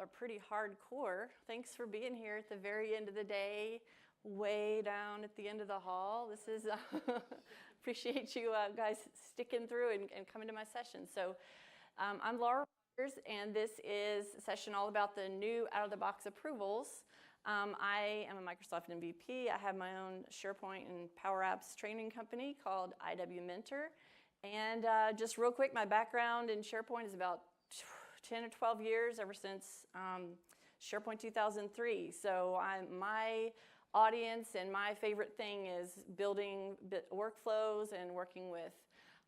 are pretty hardcore. Thanks for being here at the very end of the day, way down at the end of the hall. This is, appreciate you guys sticking through and coming to my session. So I'm Laura Rogers, and this is a session all about the new out-of-the-box approvals. I am a Microsoft MVP. I have my own SharePoint and Power Apps training company called IW Mentor. And just real quick, my background in SharePoint is about 10 or 12 years, ever since SharePoint 2003. So my audience and my favorite thing is building workflows and working with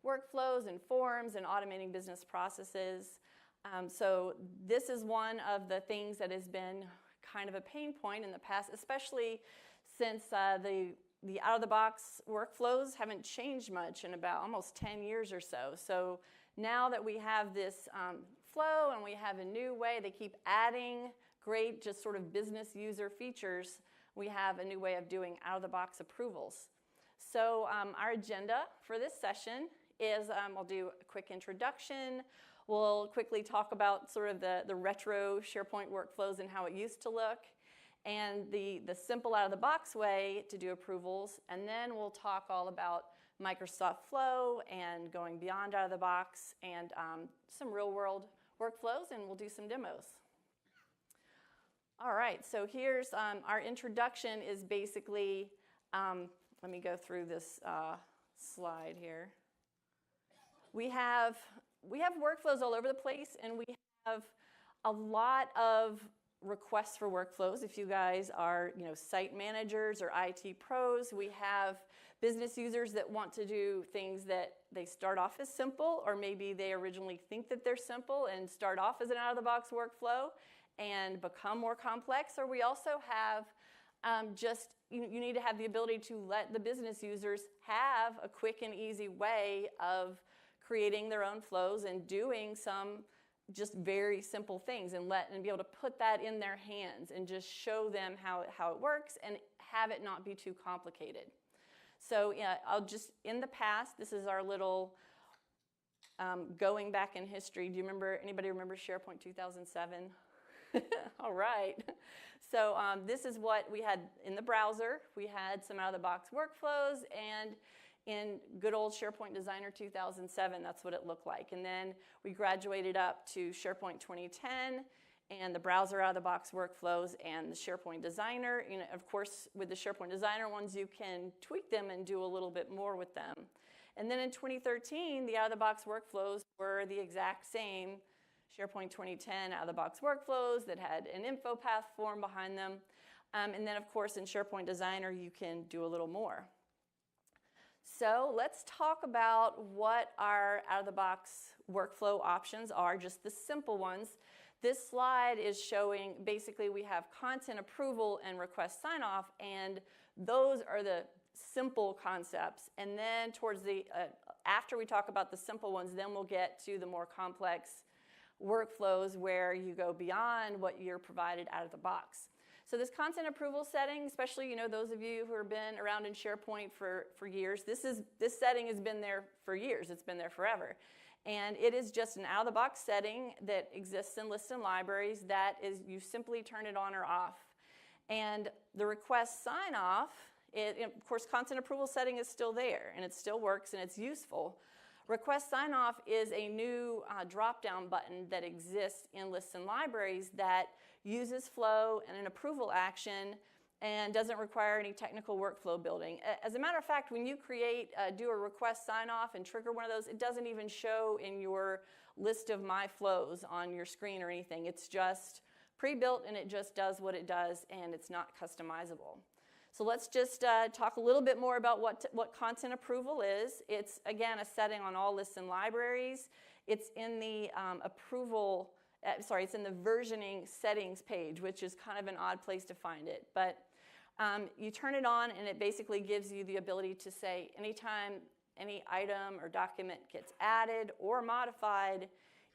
workflows and forms and automating business processes. So this is one of the things that has been kind of a pain point in the past, especially since the out-of-the-box workflows haven't changed much in about almost 10 years or so. So now that we have this flow and we have a new way, they keep adding great just sort of business user features, we have a new way of doing out-of-the-box approvals. So our agenda for this session is I'll do a quick introduction. We'll quickly talk about sort of the retro SharePoint workflows and how it used to look, and the simple out-of-the-box way to do approvals. And then we'll talk all about Microsoft Flow and going beyond out of the box and some real-world workflows, and we'll do some demos. All right, so here's our introduction is basically, let me go through this slide here. We have workflows all over the place, and we have a lot of requests for workflows. If you guys are, site managers or IT pros, we have business users that want to do things that they start off as simple, or maybe they originally think that they're simple and start off as an out-of-the-box workflow and become more complex. Or we also have you need to have the ability to let the business users have a quick and easy way of creating their own flows and doing some just very simple things and be able to put that in their hands and just show them how it works and have it not be too complicated. So in the past, this is our little going back in history. Anybody remember SharePoint 2007? All right. So this is what we had in the browser. We had some out-of-the-box workflows, and in good old SharePoint Designer 2007, that's what it looked like. And then we graduated up to SharePoint 2010 and the browser out-of-the-box workflows and the SharePoint Designer. Of course, with the SharePoint Designer ones, you can tweak them and do a little bit more with them. And then in 2013, the out-of-the-box workflows were the exact same SharePoint 2010 out-of-the-box workflows that had an info path form behind them. And then, of course, in SharePoint Designer, you can do a little more. So let's talk about what our out-of-the-box workflow options are, just the simple ones. This slide is showing basically we have content approval and request sign-off, and those are the simple concepts. And then towards after we talk about the simple ones, then we'll get to the more complex workflows where you go beyond what you're provided out of the box. So this content approval setting, especially those of you who have been around in SharePoint for years, this setting has been there for years. It's been there forever. And it is just an out-of-the-box setting that exists in lists and libraries that is you simply turn it on or off. And the request sign-off, of course, content approval setting is still there, and it still works, and it's useful. Request sign-off is a new drop-down button that exists in lists and libraries that uses flow and an approval action and doesn't require any technical workflow building. As a matter of fact, when you do a request sign-off and trigger one of those, it doesn't even show in your list of my flows on your screen or anything. It's just pre-built, and it just does what it does, and it's not customizable. So let's just talk a little bit more about what content approval is. It's, again, a setting on all lists and libraries. It's in the it's in the versioning settings page, which is kind of an odd place to find it. But you turn it on, and it basically gives you the ability to say anytime any item or document gets added or modified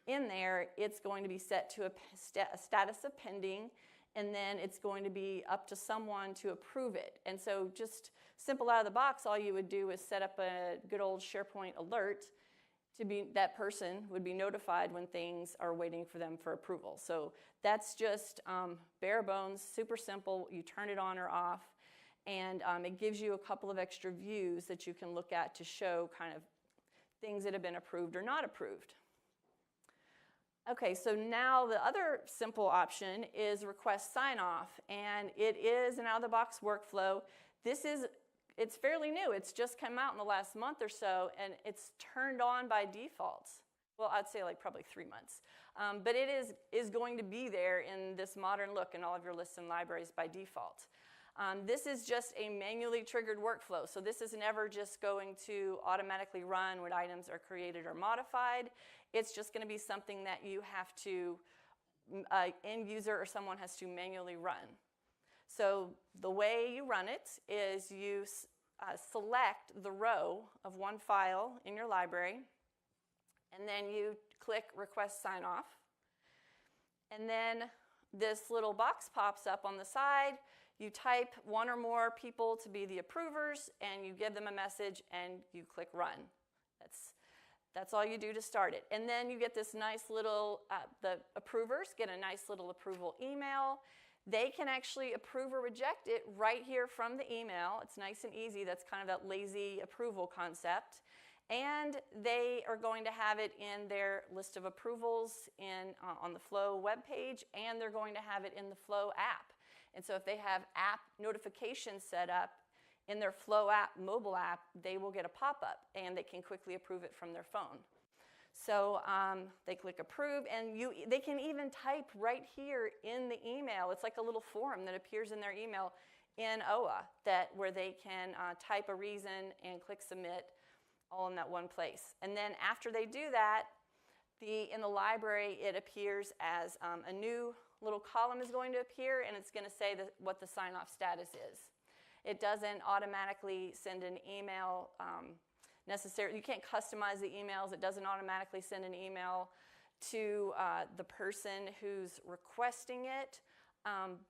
in there, it's going to be set to a status of pending, and then it's going to be up to someone to approve it. And so just simple out of the box, all you would do is set up a good old SharePoint alert that person would be notified when things are waiting for them for approval. So that's just bare bones, super simple. You turn it on or off, and it gives you a couple of extra views that you can look at to show kind of things that have been approved or not approved. Okay, so now the other simple option is request sign-off, and it is an out-of-the-box workflow. It's fairly new. It's just come out in the last month or so, and it's turned on by default. Well, I'd say like probably 3 months. But it is going to be there in this modern look in all of your lists and libraries by default. This is just a manually triggered workflow. So this is never just going to automatically run when items are created or modified. It's just going to be something that you have to, end user or someone has to manually run. So the way you run it is you select the row of one file in your library, and then you click Request Sign Off. And then this little box pops up on the side. You type one or more people to be the approvers, and you give them a message, and you click Run. That's all you do to start it. And then you get this nice little, the approvers get a nice little approval email. They can actually approve or reject it right here from the email. It's nice and easy. That's kind of that lazy approval concept. And they are going to have it in their list of approvals on the Flow webpage, and they're going to have it in the Flow app. And so if they have app notifications set up in their Flow app, mobile app, they will get a pop-up, and they can quickly approve it from their phone. So they click approve, and they can even type right here in the email. It's like a little form that appears in their email in OA where they can type a reason and click submit all in that one place. And then after they do that, in the library, it appears as a new little column is going to appear, and it's going to say what the sign-off status is. It doesn't automatically send an email necessarily. You can't customize the emails. It doesn't automatically send an email to the person who's requesting it.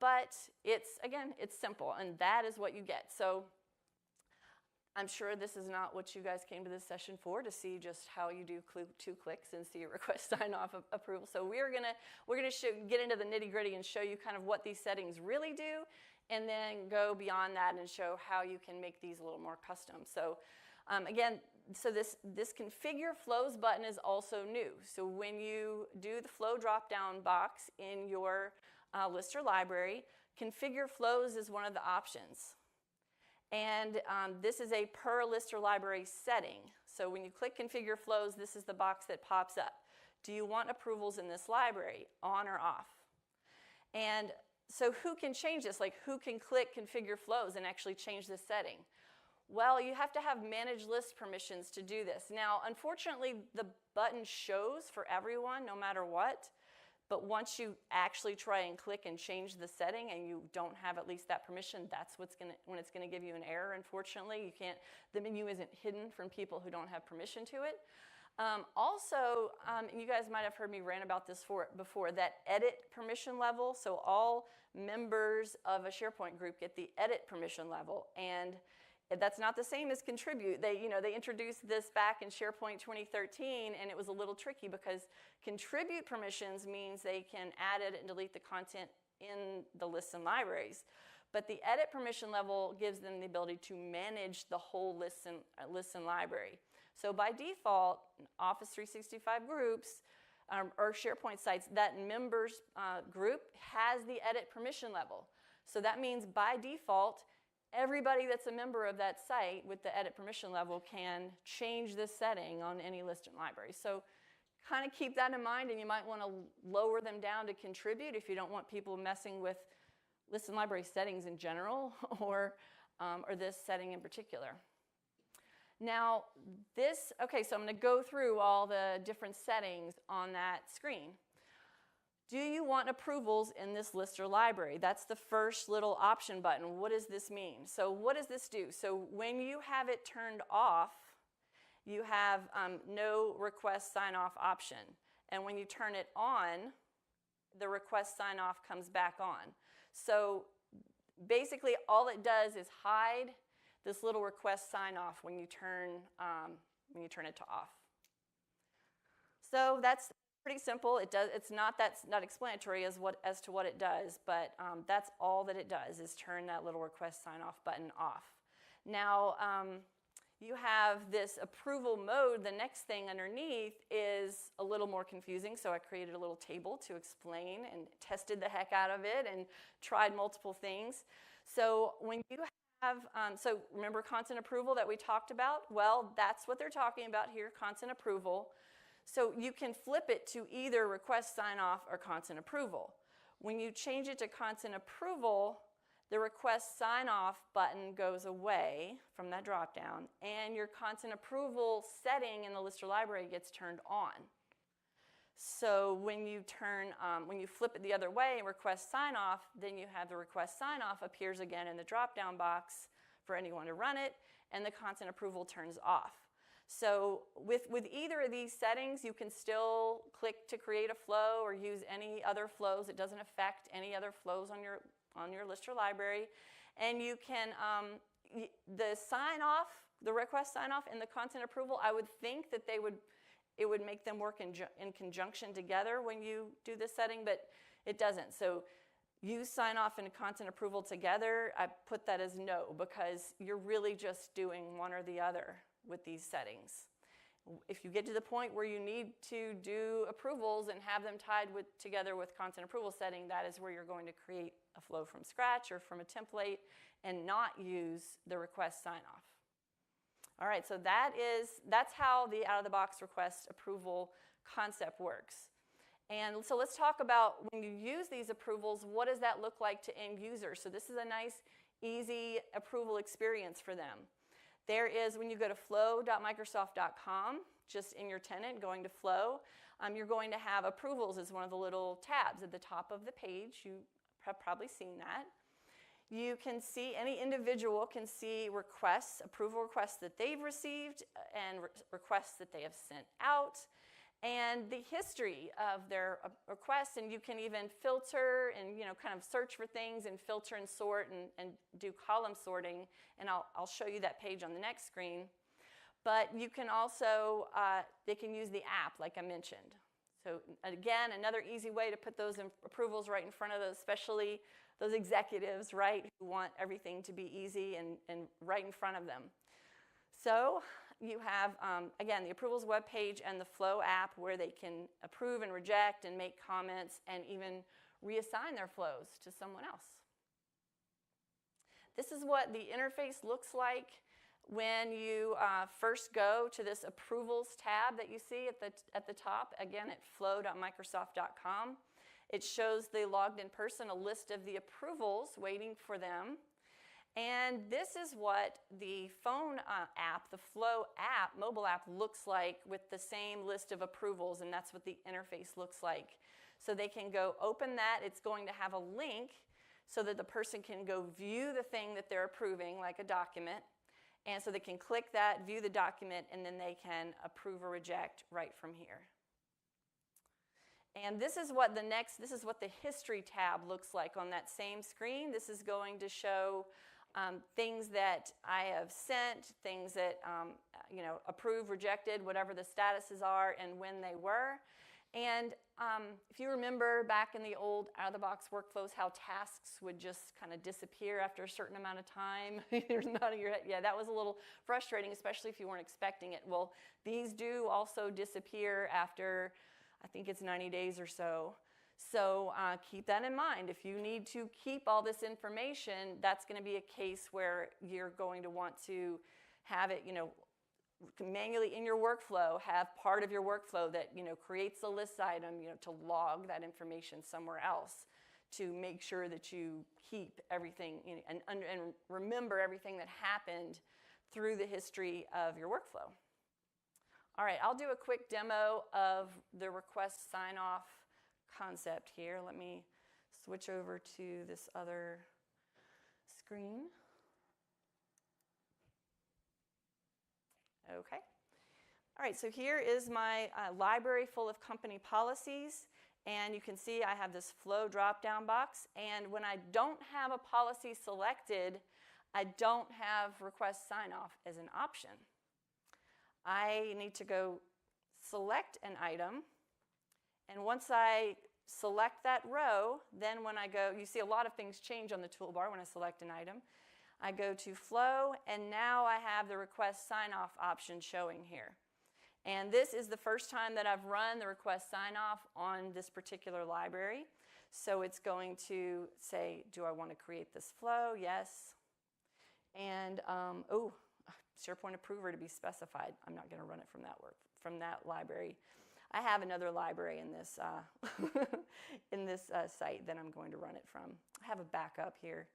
But it's simple, and that is what you get. So I'm sure this is not what you guys came to this session for, to see just how you do 2 clicks and see a request sign-off approval. So we're gonna get into the nitty-gritty and show you kind of what these settings really do, and then go beyond that and show how you can make these a little more custom. So this configure flows button is also new. So when you do the flow drop-down box in your list or library, configure flows is one of the options. And this is a per list or library setting. So when you click configure flows, this is the box that pops up. Do you want approvals in this library, on or off? And so who can change this? Like, who can click configure flows and actually change this setting? Well, you have to have manage list permissions to do this. Now, unfortunately, the button shows for everyone no matter what. But once you actually try and click and change the setting and you don't have at least that permission, that's when it's going to give you an error, unfortunately. The menu isn't hidden from people who don't have permission to it. Also, and you guys might have heard me rant about this before, that edit permission level. So all members of a SharePoint group get the edit permission level. And that's not the same as contribute. They introduced this back in SharePoint 2013, and it was a little tricky because contribute permissions means they can add, edit, and delete the content in the lists and libraries. But the edit permission level gives them the ability to manage the whole list and library. So by default, Office 365 groups or SharePoint sites, that members group has the edit permission level. So that means by default, everybody that's a member of that site with the edit permission level can change this setting on any list and library. So kind of keep that in mind, and you might want to lower them down to contribute if you don't want people messing with list and library settings in general or this setting in particular. Now so I'm going to go through all the different settings on that screen. Do you want approvals in this list or library? That's the first little option button. What does this mean? So what does this do? So when you have it turned off, you have no request sign-off option. And when you turn it on, the request sign-off comes back on. So basically all it does is hide this little request sign-off when you turn it to off. So that's pretty simple. It's not explanatory as to what it does, but that's all that it does is turn that little request sign off button off. Now you have this approval mode. The next thing underneath is a little more confusing, so I created a little table to explain and tested the heck out of it and tried multiple things. So when you have, so remember constant approval that we talked about? Well, that's what they're talking about here, constant approval. So you can flip it to either request sign off or constant approval. When you change it to constant approval, the request sign off button goes away from that dropdown, and your constant approval setting in the Lister library gets turned on. So when you flip it the other way and request sign off, then you have the request sign off appears again in the drop-down box for anyone to run it, and the constant approval turns off. So with either of these settings, you can still click to create a flow or use any other flows. It doesn't affect any other flows on your Lister library. And you can, the sign off, the request sign off and the constant approval, I would think that it would make them work in conjunction together when you do this setting, but it doesn't. So use sign off and constant approval together. I put that as no, because you're really just doing one or the other with these settings. If you get to the point where you need to do approvals and have them tied together with constant approval setting, that is where you're going to create a flow from scratch or from a template and not use the request sign off. All right, so that's how the out-of-the-box request approval concept works. And so let's talk about when you use these approvals, what does that look like to end users? So this is a nice, easy approval experience for them. There is, when you go to flow.microsoft.com, just in your tenant, going to Flow, you're going to have approvals as one of the little tabs at the top of the page. You have probably seen that. You can see, any individual can see requests, approval requests that they've received and requests that they have sent out, and the history of their requests, and you can even filter and kind of search for things and filter and sort and do column sorting, and I'll show you that page on the next screen. But you can also, they can use the app like I mentioned. So again, another easy way to put those approvals right in front of those, especially those executives, right, who want everything to be easy and right in front of them. So you have, again, the approvals web page and the Flow app where they can approve and reject and make comments and even reassign their flows to someone else. This is what the interface looks like when you first go to this approvals tab that you see at the top, again at flow.microsoft.com. It shows the logged in person a list of the approvals waiting for them. And this is what the phone app, the Flow app, mobile app, looks like with the same list of approvals, and that's what the interface looks like. So they can go open that. It's going to have a link so that the person can go view the thing that they're approving, like a document. And so they can click that, view the document, and then they can approve or reject right from here. And this is what the history tab looks like on that same screen. This is going to show things that I have sent, things that approved, rejected, whatever the statuses are, and when they were. And if you remember back in the old out-of-the-box workflows, how tasks would just kind of disappear after a certain amount of time. You're nodding your head. Yeah, that was a little frustrating, especially if you weren't expecting it. Well, these do also disappear after, I think it's 90 days or so. So keep that in mind. If you need to keep all this information, that's going to be a case where you're going to want to have it, manually in your workflow, have part of your workflow that creates a list item to log that information somewhere else to make sure that you keep everything and remember everything that happened through the history of your workflow. All right, I'll do a quick demo of the request sign off concept here. Let me switch over to this other screen. Okay. All right, so here is my library full of company policies, and you can see I have this Flow drop-down box, and when I don't have a policy selected, I don't have request sign-off as an option. I need to go select an item, and once I select that row, then when I go, you see a lot of things change on the toolbar when I select an item. I go to Flow, and now I have the request sign-off option showing here. And this is the first time that I've run the request sign-off on this particular library. So it's going to say, do I want to create this flow? Yes. And, SharePoint approver to be specified. I'm not going to run it from that library. I have another library in this, in this site that I'm going to run it from. I have a backup here.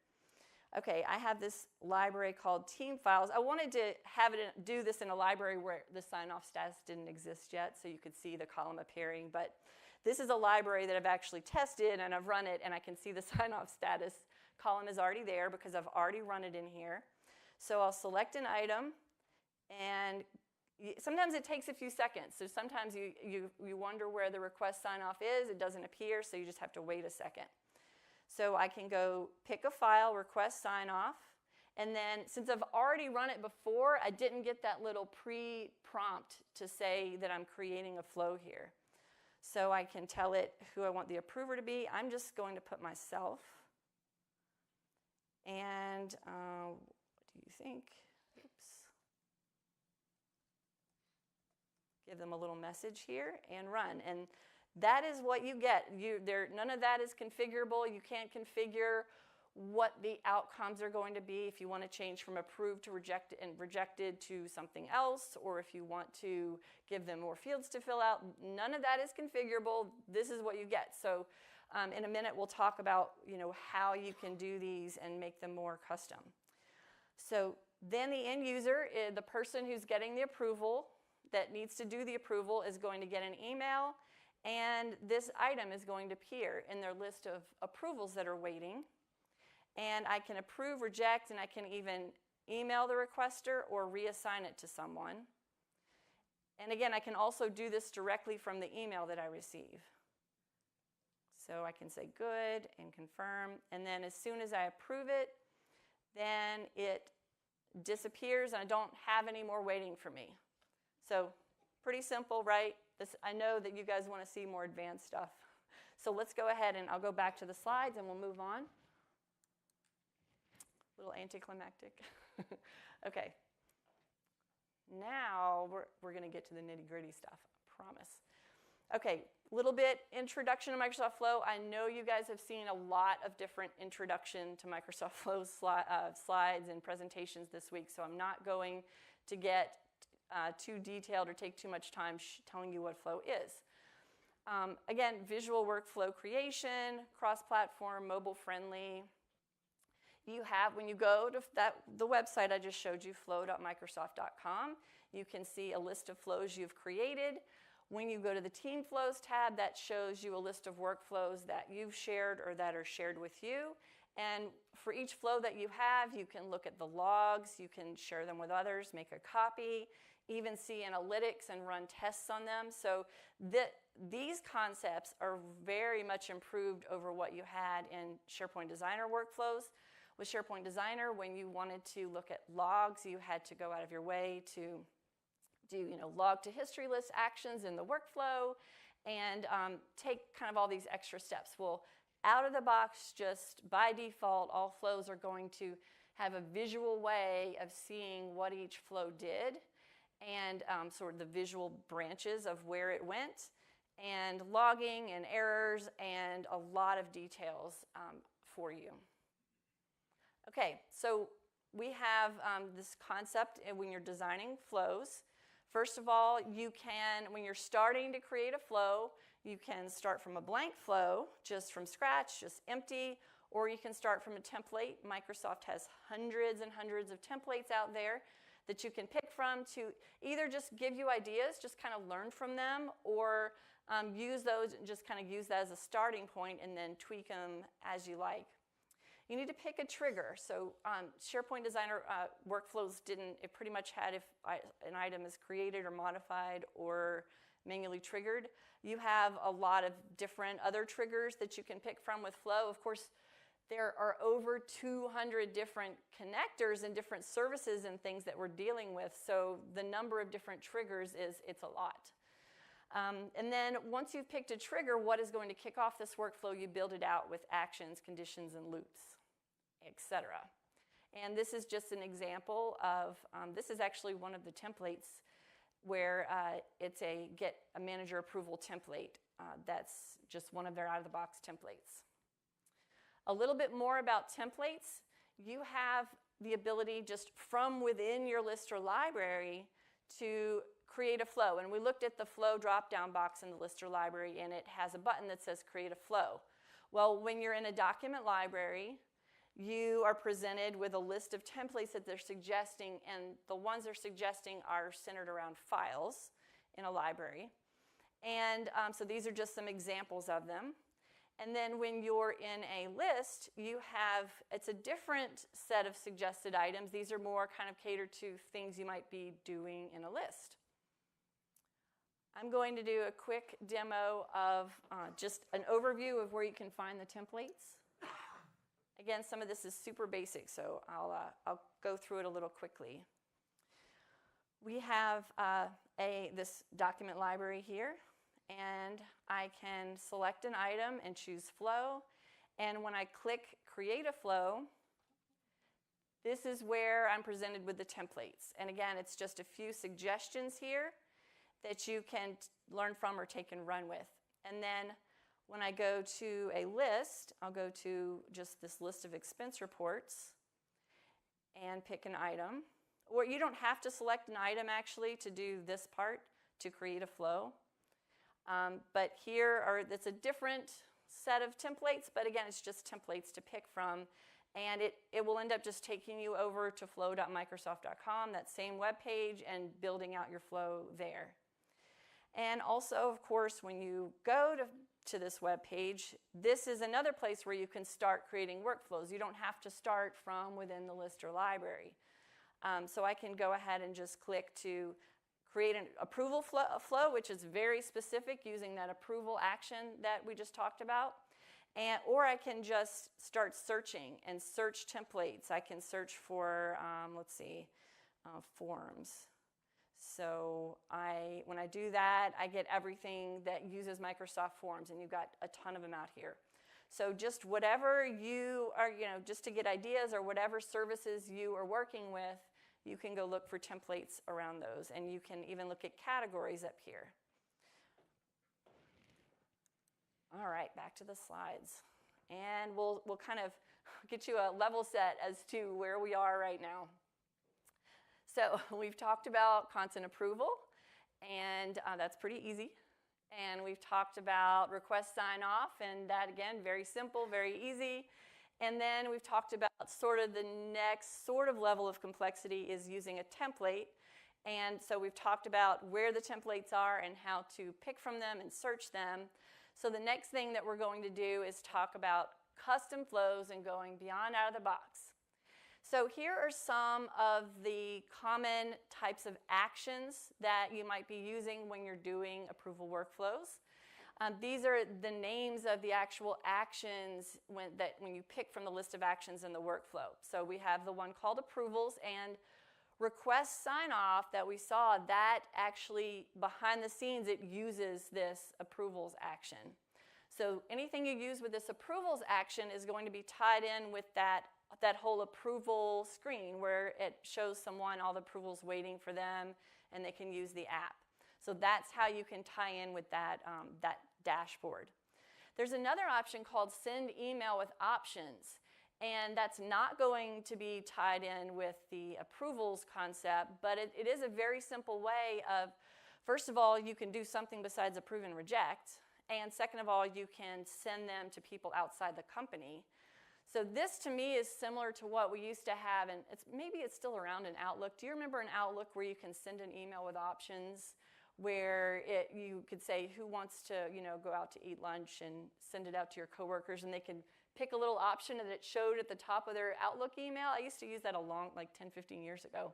Okay, I have this library called Team Files. I wanted to have it do this in a library where the sign-off status didn't exist yet, so you could see the column appearing. But this is a library that I've actually tested, and I've run it, and I can see the sign-off status column is already there because I've already run it in here. So I'll select an item, and sometimes it takes a few seconds. So sometimes you wonder where the request sign-off is. It doesn't appear, so you just have to wait a second. So I can go pick a file, request sign-off, and then since I've already run it before, I didn't get that little pre-prompt to say that I'm creating a flow here. So I can tell it who I want the approver to be. I'm just going to put myself. And what do you think? Oops. Give them a little message here and run. And that is what you get. None of that is configurable. You can't configure what the outcomes are going to be if you want to change from approved to rejected to something else, or if you want to give them more fields to fill out. None of that is configurable. This is what you get. So in a minute, we'll talk about how you can do these and make them more custom. So then the end user, the person who's getting the approval, that needs to do the approval, is going to get an email. And this item is going to appear in their list of approvals that are waiting. And I can approve, reject, and I can even email the requester or reassign it to someone. And again, I can also do this directly from the email that I receive. So I can say good and confirm. And then as soon as I approve it, then it disappears and I don't have any more waiting for me. So pretty simple, right? I know that you guys want to see more advanced stuff. So let's go ahead and I'll go back to the slides and we'll move on. A little anticlimactic. Okay. Now we're going to get to the nitty-gritty stuff, I promise. Okay, a little bit introduction to Microsoft Flow. I know you guys have seen a lot of different introduction to Microsoft Flow slides and presentations this week, so I'm not going to get too detailed or take too much time telling you what Flow is. Again, visual workflow creation, cross-platform, mobile-friendly. You have, when you go to the website I just showed you, flow.microsoft.com, you can see a list of flows you've created. When you go to the Team Flows tab, that shows you a list of workflows that you've shared or that are shared with you. And for each flow that you have, you can look at the logs, you can share them with others, make a copy, even see analytics and run tests on them. So these concepts are very much improved over what you had in SharePoint Designer workflows. With SharePoint Designer, when you wanted to look at logs, you had to go out of your way to do log to history list actions in the workflow and take kind of all these extra steps. Well, out of the box, just by default, all flows are going to have a visual way of seeing what each flow did and sort of the visual branches of where it went and logging and errors and a lot of details for you. Okay, so we have this concept when you're designing flows. First of all, you can, when you're starting to create a flow, you can start from a blank flow, just from scratch, just empty, or you can start from a template. Microsoft has hundreds and hundreds of templates out there that you can pick from to either just give you ideas, just kind of learn from them, or use those and just kind of use that as a starting point and then tweak them as you like. You need to pick a trigger. So SharePoint Designer workflows it pretty much had if an item is created or modified or manually triggered. You have a lot of different other triggers that you can pick from with Flow. Of course, there are over 200 different connectors and different services and things that we're dealing with. So the number of different triggers it's a lot. And then once you've picked a trigger, what is going to kick off this workflow, you build it out with actions, conditions, and loops, etc. And this is just an example of, this is actually one of the templates where it's a get a manager approval template. That's just one of their out-of-the-box templates. A little bit more about templates. You have the ability just from within your list or library to create a flow. And we looked at the flow drop-down box in the list or library, and it has a button that says create a flow. Well, when you're in a document library, you are presented with a list of templates that they're suggesting, and the ones they're suggesting are centered around files in a library. And so these are just some examples of them. And then when you're in a list, it's a different set of suggested items. These are more kind of catered to things you might be doing in a list. I'm going to do a quick demo of just an overview of where you can find the templates. Again, some of this is super basic, so I'll go through it a little quickly. We have this document library here, and I can select an item and choose flow. And when I click create a flow, this is where I'm presented with the templates. And again, it's just a few suggestions here that you can learn from or take and run with. And then when I go to a list, I'll go to just this list of expense reports and pick an item. Or you don't have to select an item actually to do this part, to create a flow. But it's a different set of templates, but again, it's just templates to pick from. And it will end up just taking you over to flow.microsoft.com, that same web page, and building out your flow there. And also, of course, when you go to this web page, this is another place where you can start creating workflows. You don't have to start from within the list or library. So I can go ahead and just click to create an approval flow, which is very specific, using that approval action that we just talked about. Or I can just start searching and search templates. I can search for, forms. So when I do that, I get everything that uses Microsoft Forms, and you've got a ton of them out here. So just whatever you are, just to get ideas or whatever services you are working with, you can go look for templates around those, and you can even look at categories up here. All right, back to the slides. And we'll kind of get you a level set as to where we are right now. So we've talked about content approval, and that's pretty easy. And we've talked about request sign off, and that again, very simple, very easy. And then we've talked about sort of the next sort of level of complexity is using a template. And so we've talked about where the templates are and how to pick from them and search them. So the next thing that we're going to do is talk about custom flows and going beyond out of the box. So here are some of the common types of actions that you might be using when you're doing approval workflows. These are the names of the actual actions when you pick from the list of actions in the workflow. So we have the one called approvals, and request sign off that we saw, that actually behind the scenes it uses this approvals action. So anything you use with this approvals action is going to be tied in with that whole approval screen where it shows someone all the approvals waiting for them and they can use the app. So that's how you can tie in with that dashboard. There's another option called send email with options, and that's not going to be tied in with the approvals concept, but it is a very simple way of, first of all, you can do something besides approve and reject, and second of all, you can send them to people outside the company. So this to me is similar to what we used to have, and maybe it's still around in Outlook. Do you remember in Outlook where you can send an email with options, where you could say who wants to go out to eat lunch and send it out to your coworkers, and they can pick a little option that it showed at the top of their Outlook email? I used to use that like 10, 15 years ago.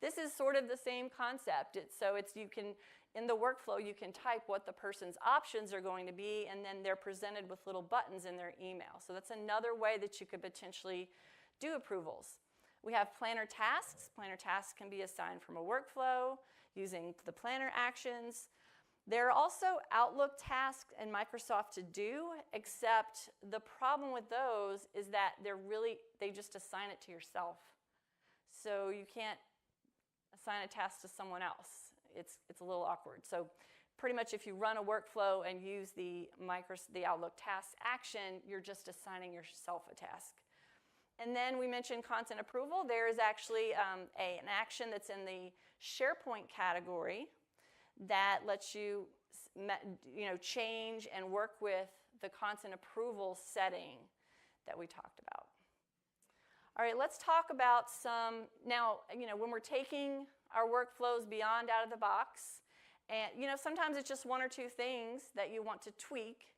This is sort of the same concept. In the workflow, you can type what the person's options are going to be, and then they're presented with little buttons in their email. So that's another way that you could potentially do approvals. We have planner tasks. Planner tasks can be assigned from a workflow using the planner actions. There are also Outlook tasks in Microsoft To Do, except the problem with those is that they just assign it to yourself. So you can't assign a task to someone else. It's a little awkward. So pretty much if you run a workflow and use the Outlook task action, you're just assigning yourself a task. And then we mentioned content approval. There is actually an action that's in the SharePoint category that lets you, change and work with the content approval setting that we talked about. All right, let's talk about now, when we're taking our workflows beyond out of the box, and, sometimes it's just one or two things that you want to tweak,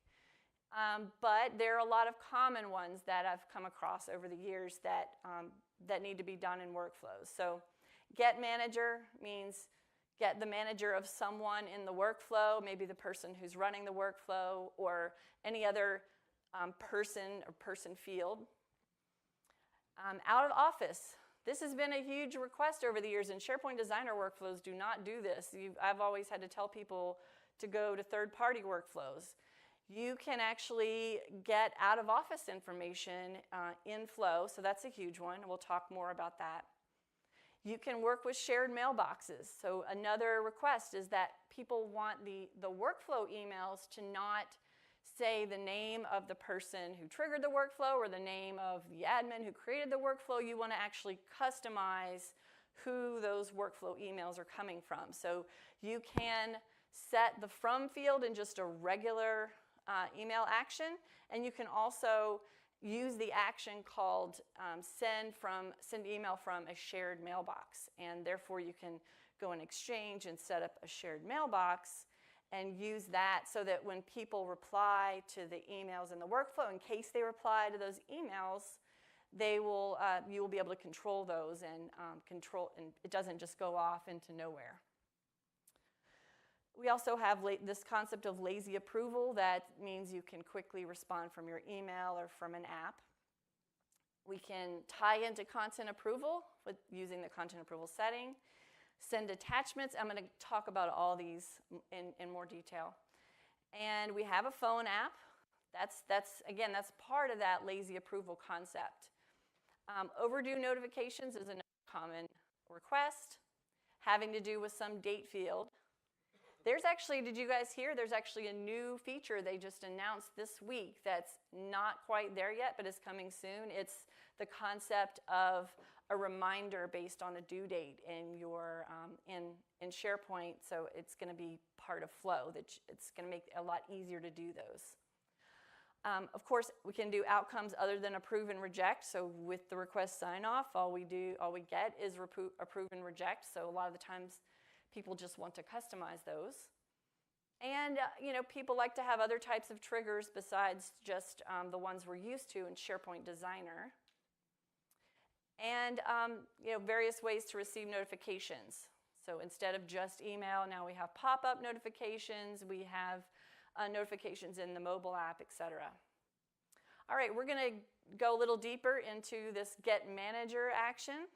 but there are a lot of common ones that I've come across over the years that need to be done in workflows. So get manager means get the manager of someone in the workflow, maybe the person who's running the workflow or any other person or person field. Out of office. This has been a huge request over the years, and SharePoint Designer workflows do not do this. I've always had to tell people to go to third-party workflows. You can actually get out-of-office information in Flow, so that's a huge one. We'll talk more about that. You can work with shared mailboxes. So another request is that people want the workflow emails to not say the name of the person who triggered the workflow or the name of the admin who created the workflow. You want to actually customize who those workflow emails are coming from. So you can set the from field in just a regular email action, and you can also use the action called send email from a shared mailbox, and therefore you can go in Exchange and set up a shared mailbox and use that so that when people reply to the emails in the workflow, in case they reply to those emails, you will be able to control those and it doesn't just go off into nowhere. We also have this concept of lazy approval. That means you can quickly respond from your email or from an app. We can tie into content approval using the content approval setting. Send attachments. I'm going to talk about all these in more detail. And we have a phone app. That's part of that lazy approval concept. Overdue notifications is another common request, having to do with some date field. There's actually, did you guys hear, there's actually a new feature they just announced this week that's not quite there yet, but is coming soon. It's the concept of a reminder based on a due date in your in SharePoint, so it's going to be part of Flow. It's going to make it a lot easier to do those. Of course, we can do outcomes other than approve and reject. So with the request sign off, all we get is approve and reject. So a lot of the times, people just want to customize those. And people like to have other types of triggers besides just the ones we're used to in SharePoint Designer. And various ways to receive notifications. So instead of just email, now we have pop-up notifications, we have notifications in the mobile app, etc. All right, we're going to go a little deeper into this Get Manager action.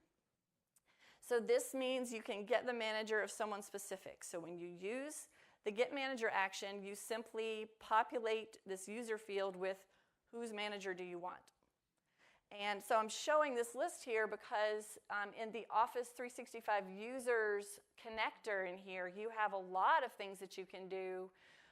So this means you can get the manager of someone specific. So when you use the Get Manager action, you simply populate this user field with whose manager do you want. And so I'm showing this list here because in the Office 365 users connector in here, you have a lot of things that you can do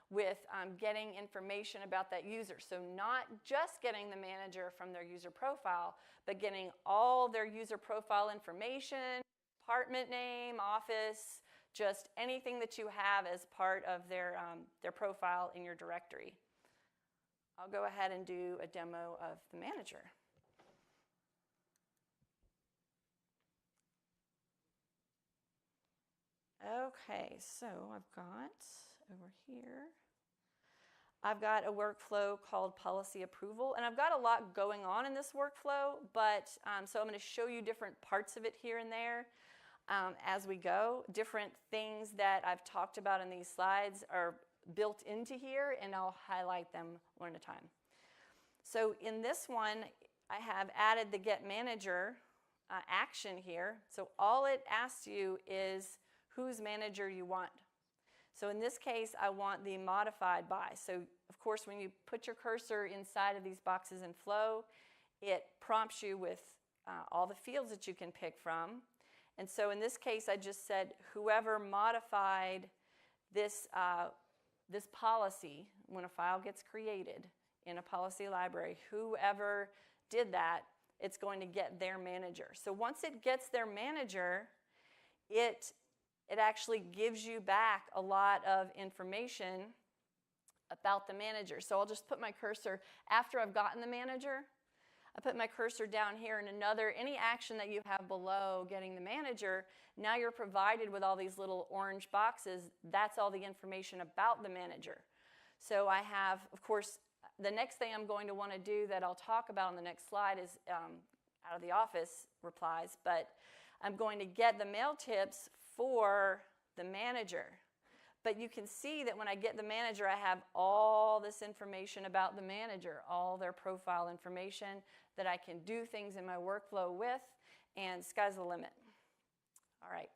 with getting information about that user. So not just getting the manager from their user profile, but getting all their user profile information, department name, office, just anything that you have as part of their profile in your directory. I'll go ahead and do a demo of the manager. Okay, so I've got over here, I've got a workflow called policy approval, and I've got a lot going on in this workflow, but so I'm going to show you different parts of it here and there as we go. Different things that I've talked about in these slides are built into here, and I'll highlight them one at a time. So in this one, I have added the Get Manager action here. So all it asks you is whose manager you want. So in this case, I want the modified by. So of course, when you put your cursor inside of these boxes in Flow, it prompts you with all the fields that you can pick from. And so in this case, I just said whoever modified this, this policy, when a file gets created in a policy library, whoever did that, it's going to get their manager. So once it gets their manager, it actually gives you back a lot of information about the manager. So I'll just put my cursor, after I've gotten the manager, I put my cursor down here in any action that you have below getting the manager, now you're provided with all these little orange boxes. That's all the information about the manager. So I have, of course, the next thing I'm going to want to do that I'll talk about on the next slide is out of the office replies, but I'm going to get the mail tips for the manager. But you can see that when I get the manager, I have all this information about the manager, all their profile information that I can do things in my workflow with, and sky's the limit. All right.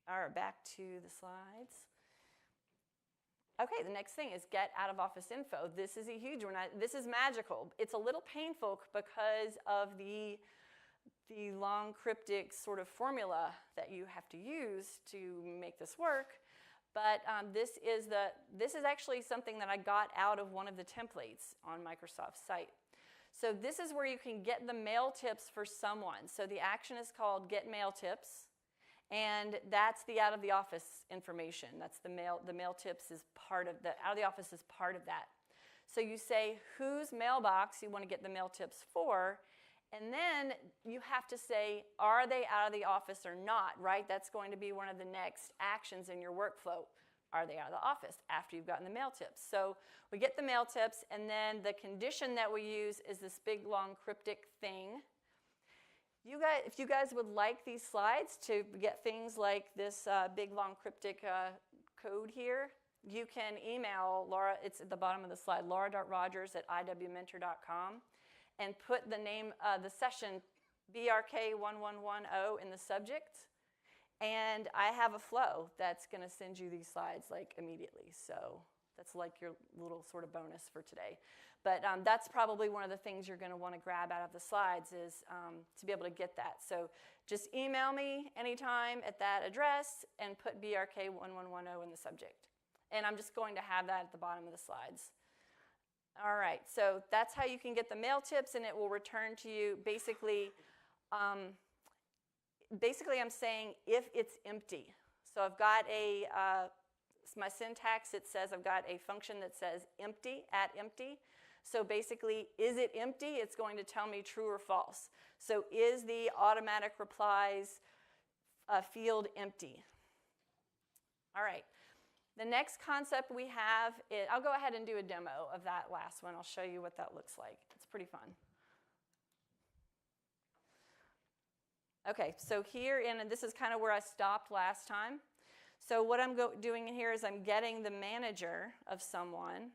All right, back to the slides. Okay, the next thing is get out of office info. This is a huge one. This is magical. It's a little painful because of the long cryptic sort of formula that you have to use to make this work. But this is actually something that I got out of one of the templates on Microsoft's site. So this is where you can get the mail tips for someone. So the action is called Get Mail Tips. And that's the out of the office information. That's the mail tips is part of the out of the office is part of that. So you say whose mailbox you want to get the mail tips for, and then you have to say, are they out of the office or not, right? That's going to be one of the next actions in your workflow. Are they out of the office after you've gotten the mail tips? So we get the mail tips, and then the condition that we use is this big, long, cryptic thing. You guys, if you guys would like these slides to get things like this big, long, cryptic code here, you can email Laura. It's at the bottom of the slide, laura.rogers@iwmentor.com, and put the name, the session BRK1110 in the subject. And I have a flow that's going to send you these slides like immediately. So that's like your little sort of bonus for today. But that's probably one of the things you're going to want to grab out of the slides is to be able to get that. So just email me anytime at that address and put BRK1110 in the subject. And I'm just going to have that at the bottom of the slides. All right, so that's how you can get the mail tips, and it will return to you basically, I'm saying if it's empty. So I've got my syntax, it says I've got a function that says empty, @empty. So basically, is it empty? It's going to tell me true or false. So is the automatic replies field empty? All right. The next concept we have is, I'll go ahead and do a demo of that last one. I'll show you what that looks like. It's pretty fun. Okay, so here, and this is kind of where I stopped last time. So what I'm doing here is I'm getting the manager of someone.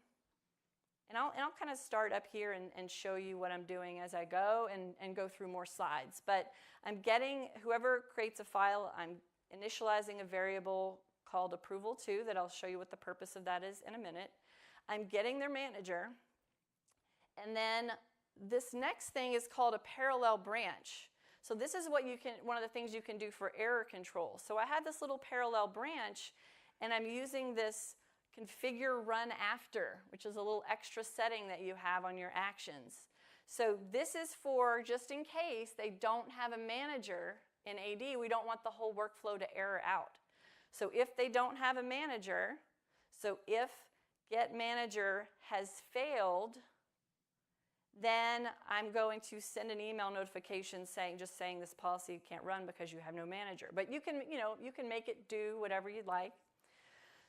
And I'll kind of start up here and show you what I'm doing as I go and go through more slides. But I'm getting, whoever creates a file, I'm initializing a variable called approval2 that I'll show you what the purpose of that is in a minute. I'm getting their manager. And then this next thing is called a parallel branch. So this is what one of the things you can do for error control. So I have this little parallel branch, and I'm using this configure run after, which is a little extra setting that you have on your actions. So this is for just in case they don't have a manager in AD, we don't want the whole workflow to error out. So if they don't have a manager, so if get manager has failed, then I'm going to send an email notification saying this policy can't run because you have no manager. But you can make it do whatever you'd like.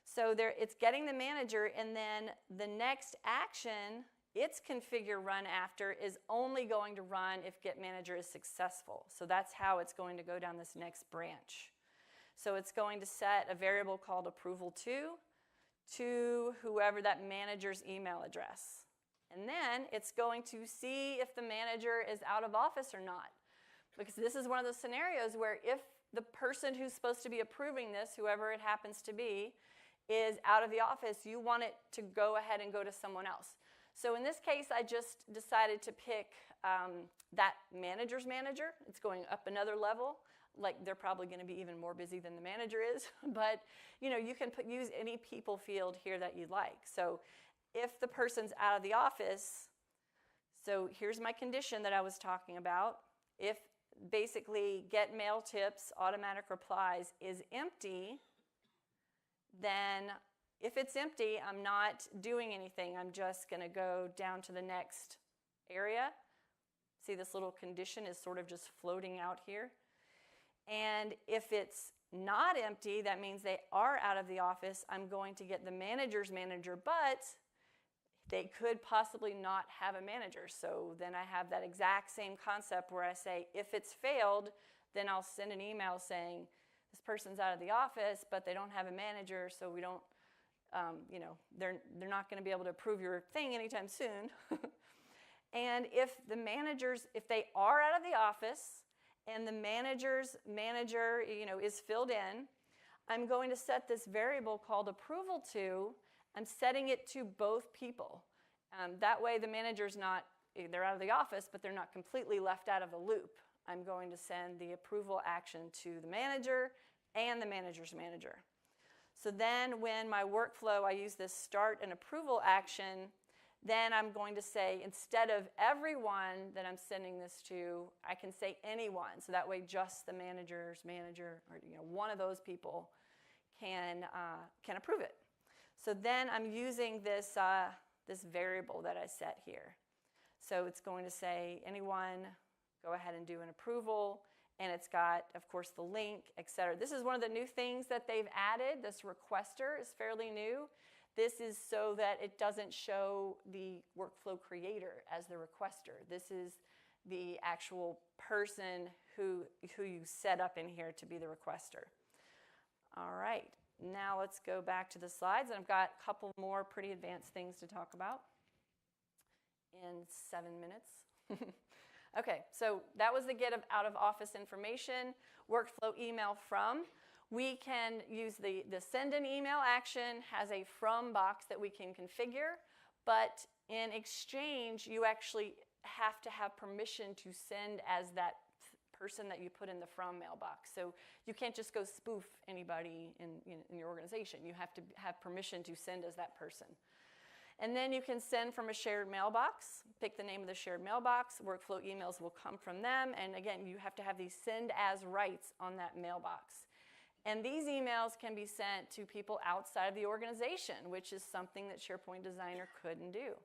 So it's getting the manager, and then the next action, its configure run after, is only going to run if get manager is successful. So that's how it's going to go down this next branch. So it's going to set a variable called approval2 to whoever that manager's email address. And then it's going to see if the manager is out of office or not. Because this is one of those scenarios where if the person who's supposed to be approving this, whoever it happens to be, is out of the office, you want it to go ahead and go to someone else. So in this case, I just decided to pick that manager's manager. It's going up another level. Like, they're probably going to be even more busy than the manager is. But, you know, you can use any people field here that you'd like. So if the person's out of the office, so here's my condition that I was talking about. If basically get mail tips, automatic replies is empty, then if it's empty, I'm not doing anything. I'm just going to go down to the next area. See, this little condition is sort of just floating out here. And if it's not empty, that means they are out of the office. I'm going to get the manager's manager, but they could possibly not have a manager. So then I have that exact same concept where I say, if it's failed, then I'll send an email saying, this person's out of the office, but they don't have a manager, so we don't, you know, they're not going to be able to approve your thing anytime soon. And if the managers, if they are out of the office and the manager's manager, you know, is filled in, I'm going to set this variable called approval to. I'm setting it to both people. That way the manager's not, they're out of the office, but they're not completely left out of the loop. I'm going to send the approval action to the manager and the manager's manager. So then when my workflow, I use this start an approval action, then I'm going to say, instead of everyone that I'm sending this to, I can say anyone. So that way just the manager's manager, or you know, one of those people can approve it. So then I'm using this, this variable that I set here. So it's going to say anyone, go ahead and do an approval, and it's got, of course, the link, etc. This is one of the new things that they've added. This requester is fairly new. This is so that it doesn't show the workflow creator as the requester. This is the actual person who you set up in here to be the requester. All right, now let's go back to the slides. And I've got a couple more pretty advanced things to talk about in 7 minutes. Okay, so that was the get out of office information, workflow email from. We can use the send an email action has a from box that we can configure, but in exchange, you actually have to have permission to send as that person that you put in the from mailbox. So you can't just go spoof anybody in your organization. You have to have permission to send as that person. And then you can send from a shared mailbox. Pick the name of the shared mailbox. Workflow emails will come from them. And again, you have to have these send as rights on that mailbox. And these emails can be sent to people outside of the organization, which is something that SharePoint Designer couldn't do.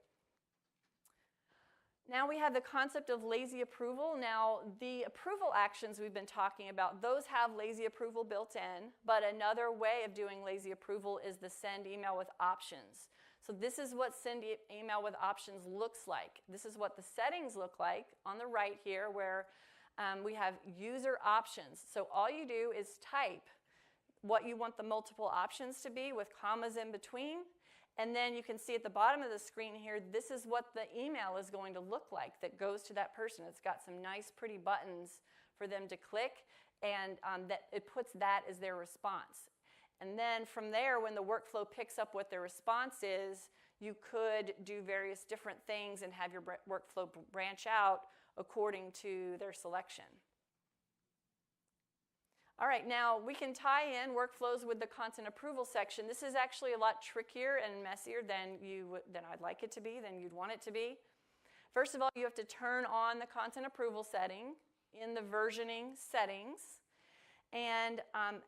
Now we have the concept of lazy approval. Now the approval actions we've been talking about, those have lazy approval built in, but another way of doing lazy approval is the send email with options. So this is what send email with options looks like. This is what the settings look like on the right here, where we have user options. So all you do is type what you want the multiple options to be with commas in between. And then you can see at the bottom of the screen here, this is what the email is going to look like that goes to that person. It's got some nice, pretty buttons for them to click, and that it puts that as their response. And then from there, when the workflow picks up what their response is, you could do various different things and have your workflow branch out according to their selection. All right, now we can tie in workflows with the content approval section. This is actually a lot trickier and messier than I'd like it to be, than you'd want it to be. First of all, you have to turn on the content approval setting in the versioning settings. And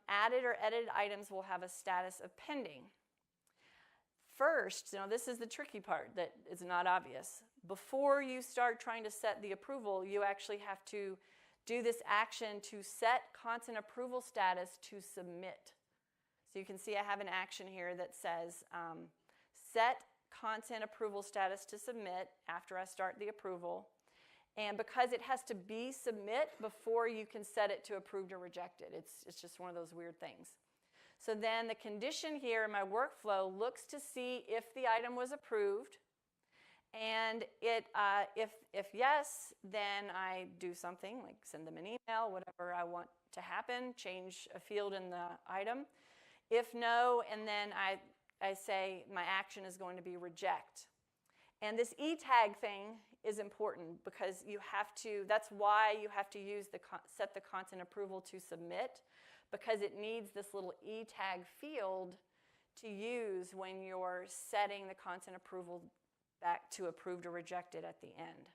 added or edited items will have a status of pending. First, this is the tricky part that is not obvious. Before you start trying to set the approval, you actually have to do this action to set content approval status to submit. So you can see I have an action here that says set content approval status to submit after I start the approval. And because it has to be submit before you can set it to approved or rejected. It's just one of those weird things. So then the condition here in my workflow looks to see if the item was approved. And if yes, then I do something like send them an email, whatever I want to happen, change a field in the item. If no, and then I say my action is going to be reject. And this e-tag thing is important because you have to, that's why you have to use set the content approval to submit, because it needs this little e-tag field to use when you're setting the content approval back to approved or rejected at the end.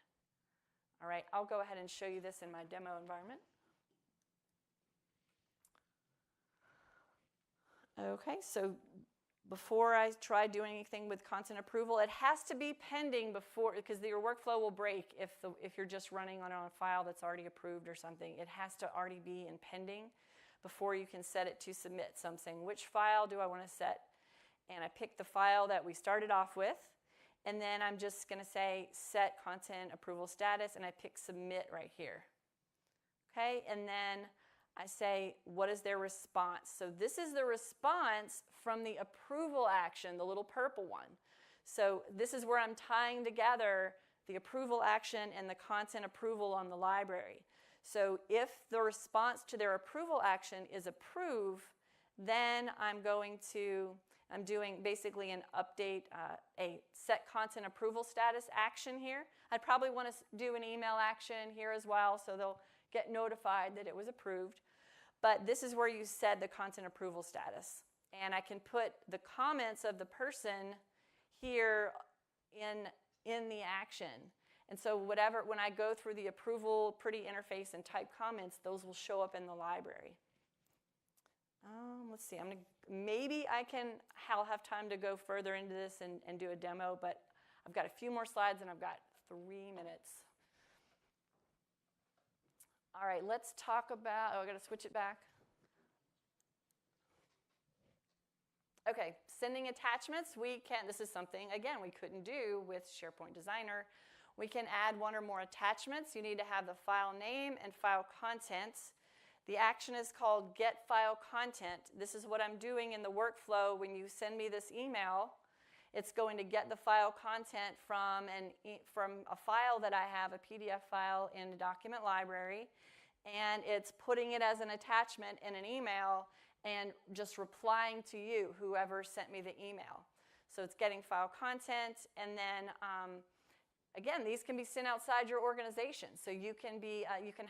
All right, I'll go ahead and show you this in my demo environment. Okay, so before I try doing anything with content approval, it has to be pending before, because your workflow will break if you're just running on a file that's already approved or something. It has to already be in pending before you can set it to submit. So I'm saying, which file do I want to set? And I pick the file that we started off with, and then I'm just going to say set content approval status, and I pick submit right here. Okay, and then I say, what is their response? So this is the response from the approval action, the little purple one. So this is where I'm tying together the approval action and the content approval on the library. So if the response to their approval action is approve, then I'm doing basically an update, a set content approval status action here. I'd probably want to do an email action here as well, so they'll get notified that it was approved. But this is where you set the content approval status. And I can put the comments of the person here in the action. And so when I go through the approval pretty interface and type comments, those will show up in the library. Let's see, maybe I'll have time to go further into this and do a demo, but I've got a few more slides and I've got 3 minutes. All right, let's talk about, I've got to switch it back. Okay, sending attachments, this is something, again, we couldn't do with SharePoint Designer. We can add 1 or more attachments. You need to have the file name and file content. The action is called get file content. This is what I'm doing in the workflow. When you send me this email, it's going to get the file content from a file that I have, a PDF file in the document library, and it's putting it as an attachment in an email and just replying to you, whoever sent me the email. So it's getting file content, and then again, these can be sent outside your organization. So you can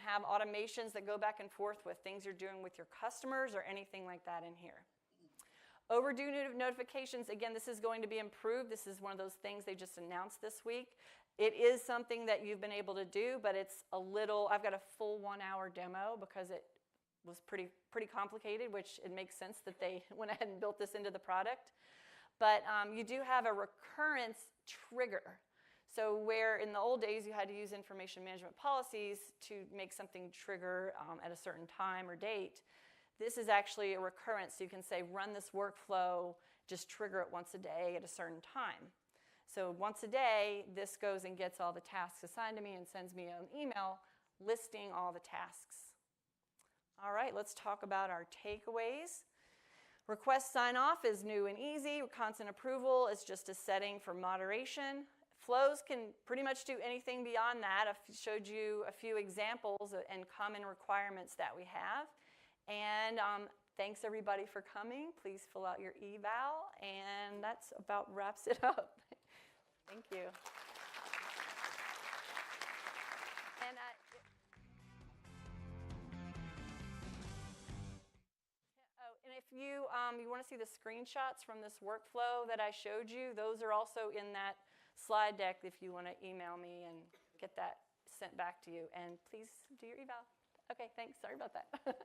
have automations that go back and forth with things you're doing with your customers or anything like that in here. Overdue notifications, again, this is going to be improved. This is one of those things they just announced this week. It is something that you've been able to do, but it's I've got a full 1-hour demo because it was pretty complicated, which it makes sense that they went ahead and built this into the product. But you do have a recurrence trigger. So where in the old days you had to use information management policies to make something trigger at a certain time or date, this is actually a recurrence. So you can say, run this workflow, just trigger it once a day at a certain time. So once a day, this goes and gets all the tasks assigned to me and sends me an email listing all the tasks. All right, let's talk about our takeaways. Request sign-off is new and easy. Content approval is just a setting for moderation. Flows can pretty much do anything beyond that. I've showed you a few examples and common requirements that we have. And thanks everybody for coming. Please fill out your eval, and that's about wraps it up. Thank you. And if you want to see the screenshots from this workflow that I showed you, those are also in that slide deck if you want to email me and get that sent back to you. And please do your eval. Okay, thanks. Sorry about that.